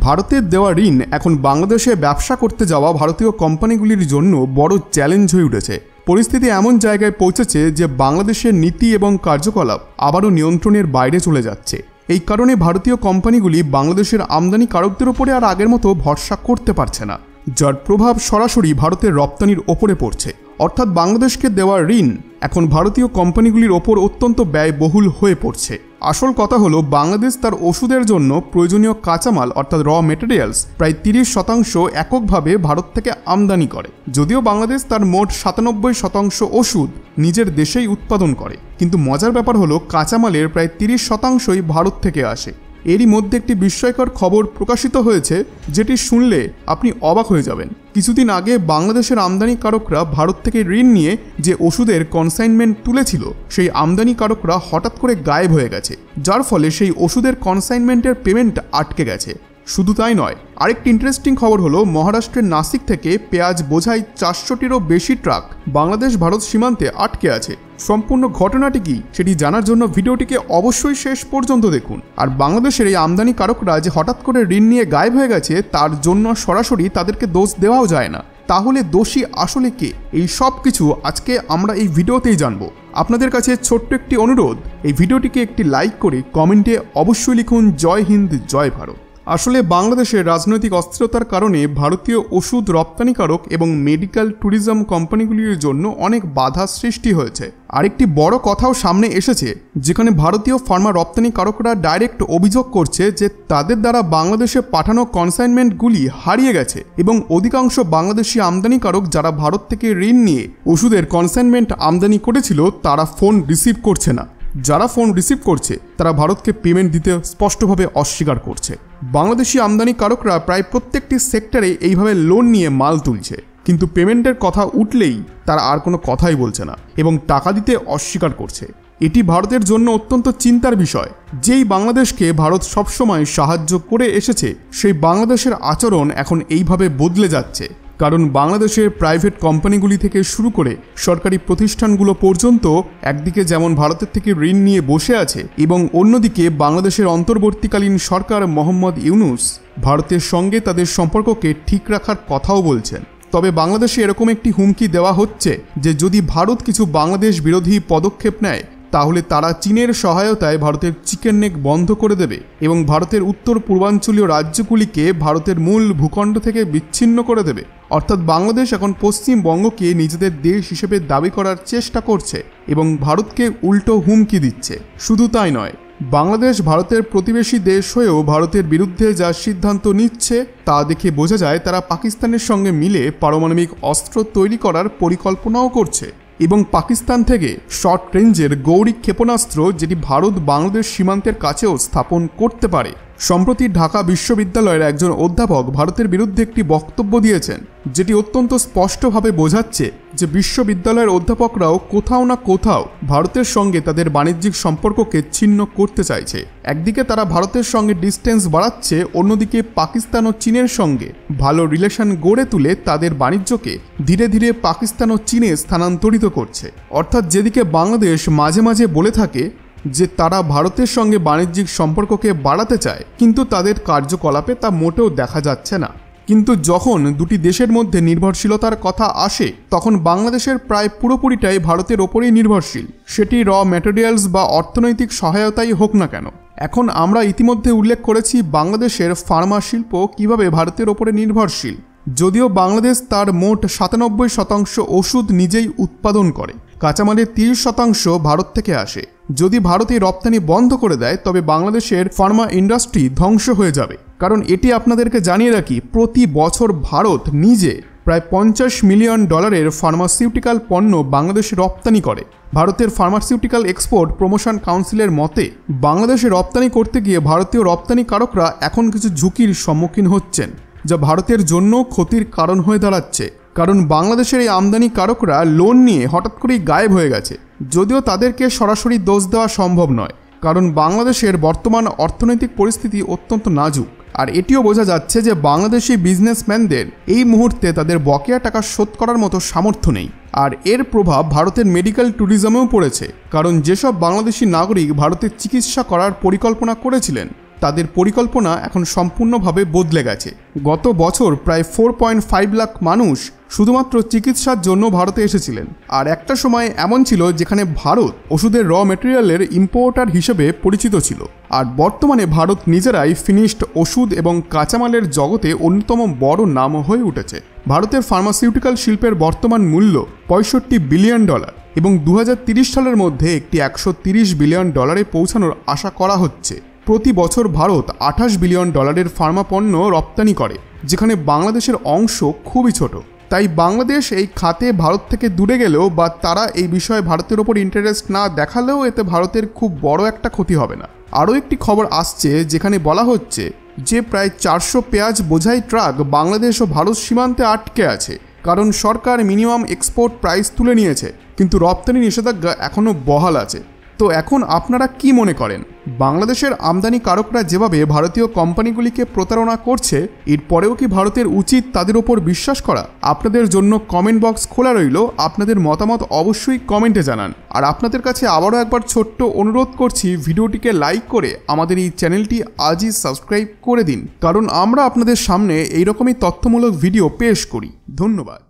ভারতের দেওয়া ঋণ এখন বাংলাদেশে ব্যবসা করতে যাওয়া ভারতীয় কোম্পানিগুলির জন্য বড় চ্যালেঞ্জ হয়ে উঠেছে। পরিস্থিতি এমন জায়গায় পৌঁছেছে যে বাংলাদেশের নীতি এবং কার্যকলাপ আবারও নিয়ন্ত্রণের বাইরে চলে যাচ্ছে। এই কারণে ভারতীয় কোম্পানিগুলি বাংলাদেশের আমদানিকারকদের ওপরে আর আগের মতো ভরসা করতে পারছে না, যার প্রভাব সরাসরি ভারতের রপ্তানির ওপরে পড়ছে। অর্থাৎ বাংলাদেশকে দেওয়া ঋণ এখন ভারতীয় কোম্পানিগুলির ওপর অত্যন্ত ব্যয়বহুল হয়ে পড়ছে। আসল কথা হলো, বাংলাদেশ তার ওষুধের জন্য প্রয়োজনীয় কাঁচামাল অর্থাৎ র মেটেরিয়ালস প্রায় 30% এককভাবে ভারত থেকে আমদানি করে। যদিও বাংলাদেশ তার মোট 97% ওষুধ নিজের দেশেই উৎপাদন করে, কিন্তু মজার ব্যাপার হলো কাঁচামালের প্রায় 30%ই ভারত থেকে আসে। এরই মধ্যে একটি বিস্ময়কর খবর প্রকাশিত হয়েছে, যেটি শুনলে আপনি অবাক হয়ে যাবেন। কিছুদিন আগে বাংলাদেশের আমদানিকারকরা ভারত থেকে ঋণ নিয়ে যে ওষুধের কনসাইনমেন্ট তুলেছিল, সেই আমদানিকারকরা হঠাৎ করে গায়েব হয়ে গেছে, যার ফলে সেই ওষুধের কনসাইনমেন্টের পেমেন্ট আটকে গেছে। শুধু তাই নয়, আরেকটি ইন্টারেস্টিং খবর হলো, মহারাষ্ট্রের নাসিক থেকে পেঁয়াজ বোঝাই 400টিরও বেশি ট্রাক বাংলাদেশ ভারত সীমান্তে আটকে আছে। সম্পূর্ণ ঘটনাটি কি সেটি জানার জন্য ভিডিওটিকে অবশ্যই শেষ পর্যন্ত দেখুন। আর বাংলাদেশের এই আমদানিকারকরা যে হঠাৎ করে ঋণ নিয়ে গায়েব হয়ে গেছে, তার জন্য সরাসরি তাদেরকে দোষ দেওয়াও যায় না। তাহলে দোষী আসলে কে? এই সব কিছু আজকে আমরা এই ভিডিওতেই জানবো। আপনাদের কাছে ছোট্ট একটি অনুরোধ, এই ভিডিওটিকে একটি লাইক করে কমেন্টে অবশ্যই লিখুন জয় হিন্দ জয় ভারত। আসলে বাংলাদেশের রাজনৈতিক অস্থিরতার কারণে ভারতীয় ওষুধ রপ্তানিকারক এবং মেডিকেল ট্যুরিজম কোম্পানিগুলির জন্য অনেক বাধা সৃষ্টি হয়েছে। আরেকটি বড় কথাও সামনে এসেছে, যেখানে ভারতীয় ফার্মা রপ্তানিকারকরা ডাইরেক্ট অভিযোগ করছে যে তাদের দ্বারা বাংলাদেশে পাঠানো কনসাইনমেন্টগুলি হারিয়ে গেছে এবং অধিকাংশ বাংলাদেশি আমদানিকারক যারা ভারত থেকে ঋণ নিয়ে ওষুধের কনসাইনমেন্ট আমদানি করেছিল, তারা ফোন রিসিভ করছে না। যারা ফোন রিসিভ করছে তারা ভারতকে পেমেন্ট দিতে স্পষ্টভাবে অস্বীকার করছে। বাংলাদেশি আমদানিকারকরা প্রায় প্রত্যেকটি সেক্টরে এইভাবে লোন নিয়ে মাল তুলছে, কিন্তু পেমেন্টের কথা উঠলেই তারা আর কোনো কথাই বলছে না এবং টাকা দিতে অস্বীকার করছে। এটি ভারতের জন্য অত্যন্ত চিন্তার বিষয়। যেই বাংলাদেশকে ভারত সবসময় সাহায্য করে এসেছে, সেই বাংলাদেশের আচরণ এখন এইভাবে বদলে যাচ্ছে। কারণ বাংলাদেশের প্রাইভেট কোম্পানিগুলি থেকে শুরু করে সরকারি প্রতিষ্ঠানগুলো পর্যন্ত একদিকে যেমন ভারতের থেকে ঋণ নিয়ে বসে আছে, এবং অন্যদিকে বাংলাদেশের অন্তর্বর্তীকালীন সরকার মোহাম্মদ ইউনূস ভারতের সঙ্গে তাদের সম্পর্ককে ঠিক রাখার কথাও বলছেন। তবে বাংলাদেশে এরকম একটি হুমকি দেওয়া হচ্ছে যে যদি ভারত কিছু বাংলাদেশ বিরোধী পদক্ষেপ নেয়, তাহলে তারা চীনের সহায়তায় ভারতের চিকেন নেক বন্ধ করে দেবে এবং ভারতের উত্তর পূর্বাঞ্চলীয় রাজ্যগুলিকে ভারতের মূল ভূখণ্ড থেকে বিচ্ছিন্ন করে দেবে। অর্থাৎ বাংলাদেশ এখন পশ্চিমবঙ্গকে নিজেদের দেশ হিসেবে দাবি করার চেষ্টা করছে এবং ভারতকে উল্টো হুমকি দিচ্ছে। শুধু তাই নয়, বাংলাদেশ ভারতের প্রতিবেশী দেশ হয়েও ভারতের বিরুদ্ধে যা সিদ্ধান্ত নিচ্ছে তা দেখে বোঝা যায় তারা পাকিস্তানের সঙ্গে মিলে পারমাণবিক অস্ত্র তৈরি করার পরিকল্পনাও করছে এবং পাকিস্তান থেকে শর্ট রেঞ্জের গৌরী ক্ষেপণাস্ত্র যেটি ভারত বাংলাদেশ সীমান্তের কাছেও স্থাপন করতে পারে। সম্প্রতি ঢাকা বিশ্ববিদ্যালয়ের একজন অধ্যাপক ভারতের বিরুদ্ধে একটি বক্তব্য দিয়েছেন, যেটি অত্যন্ত স্পষ্টভাবে বোঝাচ্ছে যে বিশ্ববিদ্যালয়ের অধ্যাপকরাও কোথাও না কোথাও ভারতের সঙ্গে তাদের বাণিজ্যিক সম্পর্ককে ছিন্ন করতে চাইছে। একদিকে তারা ভারতের সঙ্গে ডিস্টেন্স বাড়াচ্ছে, অন্যদিকে পাকিস্তান ও চীনের সঙ্গে ভালো রিলেশন গড়ে তুলে তাদের বাণিজ্যকে ধীরে ধীরে পাকিস্তান ও চীনে স্থানান্তরিত করছে। অর্থাৎ যেদিকে বাংলাদেশ মাঝে মাঝে বলে থাকে যে তারা ভারতের সঙ্গে বাণিজ্যিক সম্পর্ককে বাড়াতে চায়, কিন্তু তাদের কার্যকলাপে তা মোটেও দেখা যাচ্ছে না। কিন্তু যখন দুটি দেশের মধ্যে নির্ভরশীলতার কথা আসে, তখন বাংলাদেশের প্রায় পুরোপুরিটাই ভারতের ওপরেই নির্ভরশীল, সেটি র ম্যাটেরিয়ালস বা অর্থনৈতিক সহায়তাই হোক না কেন। এখন আমরা ইতিমধ্যে উল্লেখ করেছি বাংলাদেশের ফার্মা শিল্প কিভাবে ভারতের ওপরে নির্ভরশীল। যদিও বাংলাদেশ তার মোট 97% ওষুধ নিজেই উৎপাদন করে, কাঁচামালের 30% ভারত থেকে আসে। যদি ভারত এই রপ্তানি বন্ধ করে দেয়, তবে বাংলাদেশের ফার্মা ইন্ডাস্ট্রি ধ্বংস হয়ে যাবে। কারণ এটি আপনাদেরকে জানিয়ে রাখি, প্রতি বছর ভারত নিজে প্রায় $50 মিলিয়ন ফার্মাসিউটিক্যাল পণ্য বাংলাদেশে রপ্তানি করে। ভারতের ফার্মাসিউটিক্যাল এক্সপোর্ট প্রমোশন কাউন্সিলের মতে, বাংলাদেশে রপ্তানি করতে গিয়ে ভারতীয় রপ্তানিকারকরা এখন কিছু ঝুঁকির সম্মুখীন হচ্ছেন, যা ভারতের জন্য ক্ষতির কারণ হয়ে দাঁড়াচ্ছে। কারণ বাংলাদেশের এই আমদানিকারকরা লোন নিয়ে হঠাৎ করেই গায়েব হয়ে গেছে। যদিও তাদেরকে সরাসরি দোষ দেওয়া সম্ভব নয়, কারণ বাংলাদেশের বর্তমান অর্থনৈতিক পরিস্থিতি অত্যন্ত নাজুক। আর এটিও বোঝা যাচ্ছে যে বাংলাদেশি বিজনেসম্যানদের এই মুহূর্তে তাদের বকেয়া টাকা শোধ করার মতো সামর্থ্য নেই। আর এর প্রভাব ভারতের মেডিকেল ট্যুরিজমেও পড়েছে, কারণ যেসব বাংলাদেশি নাগরিক ভারতে চিকিৎসা করার পরিকল্পনা করেছিলেন তাদের পরিকল্পনা এখন সম্পূর্ণভাবে বদলে গেছে। গত বছর প্রায় 4.5 লাখ মানুষ শুধুমাত্র চিকিৎসার জন্য ভারতে এসেছিলেন। আর একটা সময় এমন ছিল যেখানে ভারত ওষুধের র মেটেরিয়ালের ইম্পোর্টার হিসেবে পরিচিত ছিল। আর বর্তমানে ভারত নিজেরাই ফিনিশড ওষুধ এবং কাঁচামালের জগতে অন্যতম বড় নাম হয়ে উঠেছে। ভারতের ফার্মাসিউটিক্যাল শিল্পের বর্তমান মূল্য $65 বিলিয়ন এবং 2030 সালের মধ্যে একটি $130 বিলিয়ন পৌঁছানোর আশা করা হচ্ছে। প্রতি বছর ভারত $28 বিলিয়ন ফার্মা পণ্য রপ্তানি করে, যেখানে বাংলাদেশের অংশ খুবই ছোট। তাই বাংলাদেশ এই খাতে ভারত থেকে দূরে গেলেও বা তারা এই বিষয়ে ভারতের ওপর ইন্টারেস্ট না দেখালেও এতে ভারতের খুব বড় একটা ক্ষতি হবে না। আরও একটি খবর আসছে যেখানে বলা হচ্ছে যে প্রায় 400 পেঁয়াজ বোঝাই ট্রাক বাংলাদেশ ও ভারত সীমান্তে আটকে আছে, কারণ সরকার মিনিমাম এক্সপোর্ট প্রাইস তুলে নিয়েছে, কিন্তু রপ্তানি নিষেধাজ্ঞা এখনও বহাল আছে। তো এখন আপনারা কি মনে করেন, বাংলাদেশের আমদানিকারকরা যেভাবে ভারতীয় কোম্পানিগুলিকে প্রতারণা করছে, এরপরেও কি ভারতের উচিত তাদের ওপর বিশ্বাস করা? আপনাদের জন্য কমেন্ট বক্স খোলা রইল, আপনাদের মতামত অবশ্যই কমেন্টে জানান। আর আপনাদের কাছে আবারও একবার ছোট্ট অনুরোধ করছি, ভিডিওটিকে লাইক করে আমাদের এই চ্যানেলটি আজই সাবস্ক্রাইব করে দিন, কারণ আমরা আপনাদের সামনে এইরকমই তথ্যমূলক ভিডিও পেশ করি। ধন্যবাদ।